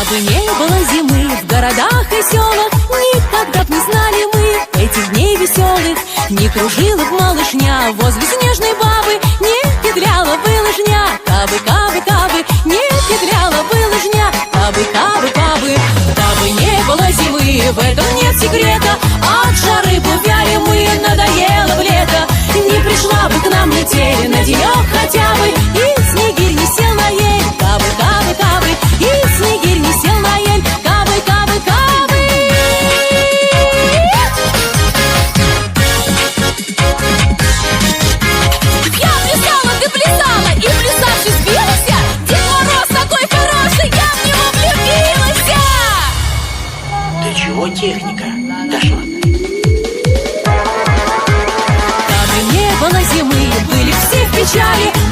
Кабы не было зимы в городах и селах, никогда б не знали мы этих дней веселых. Не кружила б малышня возле снежной бабы, не петляла бы лыжня. Кабы, кабы, кабы, не петляла бы лыжня. Кабы, кабы, кабы, кабы не было зимы, в этом нет секрета. От жары бы вяли мы, надоело в лето. Не пришла бы к нам метель на денек хотя бы, и снегирь не сел на ель. Кабы, кабы, кабы, и снегирь не сел на ель. Кабы, кабы, кабы. Я плясала, ты плясала, и плясавши сбилась. Дед Мороз такой хороший, я в него влюбилась. До чего техника дошла? Кабы не было зимы, были все в печали.